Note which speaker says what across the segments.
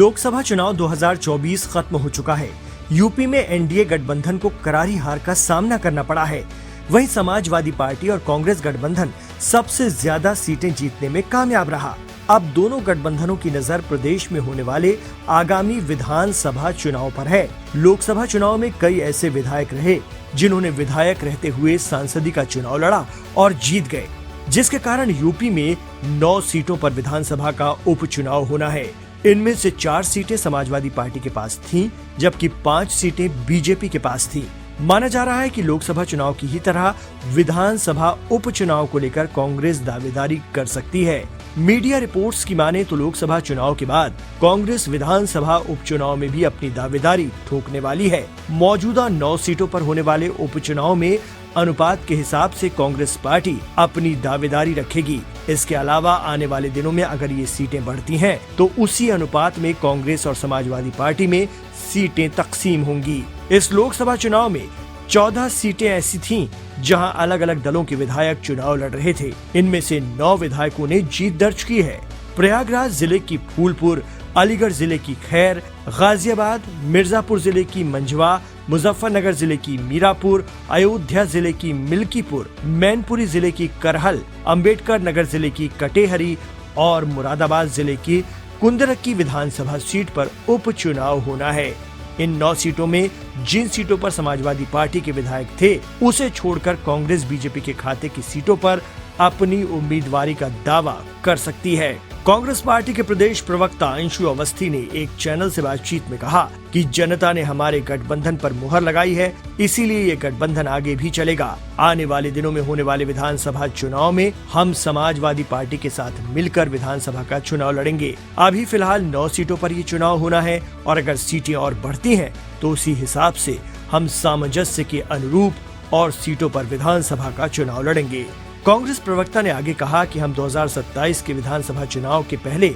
Speaker 1: लोकसभा चुनाव 2024 खत्म हो चुका है। यूपी में एनडीए गठबंधन को करारी हार का सामना करना पड़ा है। वहीं समाजवादी पार्टी और कांग्रेस गठबंधन सबसे ज्यादा सीटें जीतने में कामयाब रहा। अब दोनों गठबंधनों की नजर प्रदेश में होने वाले आगामी विधानसभा चुनाव पर है। लोकसभा चुनाव में कई ऐसे विधायक रहे जिन्होंने विधायक रहते हुए सांसदी का चुनाव लड़ा और जीत गए, जिसके कारण यूपी में 9 सीटों पर विधानसभा का उपचुनाव होना है। इनमें से 4 सीटें समाजवादी पार्टी के पास थीं, जबकि 5 सीटें बीजेपी के पास थीं। माना जा रहा है कि लोकसभा चुनाव की ही तरह विधानसभा उपचुनाव को लेकर कांग्रेस दावेदारी कर सकती है। मीडिया रिपोर्ट्स की माने तो लोकसभा चुनाव के बाद कांग्रेस विधानसभा उपचुनाव में भी अपनी दावेदारी ठोकने वाली है। मौजूदा 9 सीटों पर होने वाले उपचुनाव में अनुपात के हिसाब से कांग्रेस पार्टी अपनी दावेदारी रखेगी। इसके अलावा आने वाले दिनों में अगर ये सीटें बढ़ती हैं, तो उसी अनुपात में कांग्रेस और समाजवादी पार्टी में सीटें तकसीम होंगी। इस लोकसभा चुनाव में 14 सीटें ऐसी थीं जहां अलग अलग दलों के विधायक चुनाव लड़ रहे थे। इनमें से 9 विधायकों ने जीत दर्ज की है। प्रयागराज जिले की फूलपुर, अलीगढ़ जिले की खैर, गाजियाबाद, मिर्जापुर जिले की मंझवा, मुजफ्फरनगर जिले की मीरापुर, अयोध्या जिले की मिल्कीपुर, मैनपुरी जिले की करहल, अंबेडकर नगर जिले की कटेहरी और मुरादाबाद जिले की कुंदरकी विधानसभा सीट पर उपचुनाव होना है। इन 9 सीटों में जिन सीटों पर समाजवादी पार्टी के विधायक थे, उसे छोड़कर कांग्रेस बीजेपी के खाते की सीटों पर अपनी उम्मीदवारी का दावा कर सकती है। कांग्रेस पार्टी के प्रदेश प्रवक्ता अंशु अवस्थी ने एक चैनल से बातचीत में कहा कि जनता ने हमारे गठबंधन पर मुहर लगाई है, इसीलिए ये गठबंधन आगे भी चलेगा। आने वाले दिनों में होने वाले विधानसभा चुनाव में हम समाजवादी पार्टी के साथ मिलकर विधानसभा का चुनाव लड़ेंगे। अभी फिलहाल 9 सीटों पर ये चुनाव होना है और अगर सीटें और बढ़ती हैं, तो उसी हिसाब से हम सामंजस्य के अनुरूप और सीटों पर विधानसभा का चुनाव लड़ेंगे। कांग्रेस प्रवक्ता ने आगे कहा कि हम 2027 के विधानसभा चुनाव के पहले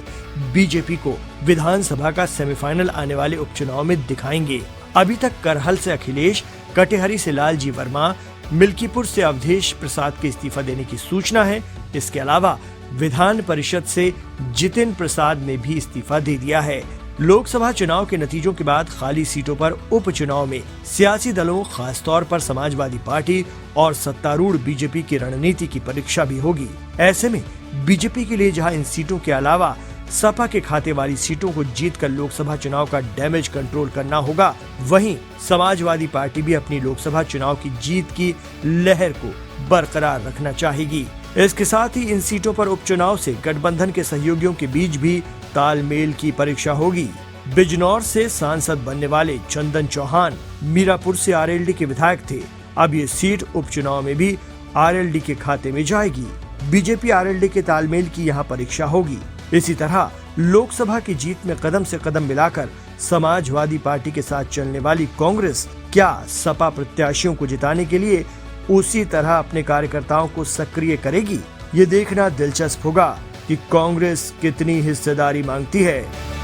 Speaker 1: बीजेपी को विधानसभा का सेमीफाइनल आने वाले उपचुनाव में दिखाएंगे। अभी तक करहल से अखिलेश, कटेहरी से लालजी वर्मा, मिल्कीपुर से अवधेश प्रसाद के इस्तीफा देने की सूचना है। इसके अलावा विधान परिषद से जितिन प्रसाद ने भी इस्तीफा दे दिया है। लोकसभा चुनाव के नतीजों के बाद खाली सीटों पर उपचुनाव में सियासी दलों, खासतौर पर समाजवादी पार्टी और सत्तारूढ़ बीजेपी की रणनीति की परीक्षा भी होगी। ऐसे में बीजेपी के लिए जहां इन सीटों के अलावा सपा के खाते वाली सीटों को जीतकर लोकसभा चुनाव का डैमेज कंट्रोल करना होगा, वहीं समाजवादी पार्टी भी अपनी लोकसभा चुनाव की जीत की लहर को बरकरार रखना चाहेगी। इसके साथ ही इन सीटों पर उपचुनाव से गठबंधन के सहयोगियों के बीच भी तालमेल की परीक्षा होगी। बिजनौर से सांसद बनने वाले चंदन चौहान मीरापुर से आरएलडी के विधायक थे। अब ये सीट उपचुनाव में भी आरएलडी के खाते में जाएगी। बीजेपी आरएलडी के तालमेल की यहाँ परीक्षा होगी। इसी तरह लोकसभा की जीत में कदम से कदम मिलाकर समाजवादी पार्टी के साथ चलने वाली कांग्रेस क्या सपा प्रत्याशियों को जिताने के लिए उसी तरह अपने कार्यकर्ताओं को सक्रिय करेगी? ये देखना दिलचस्प होगा कि कांग्रेस कितनी हिस्सेदारी मांगती है।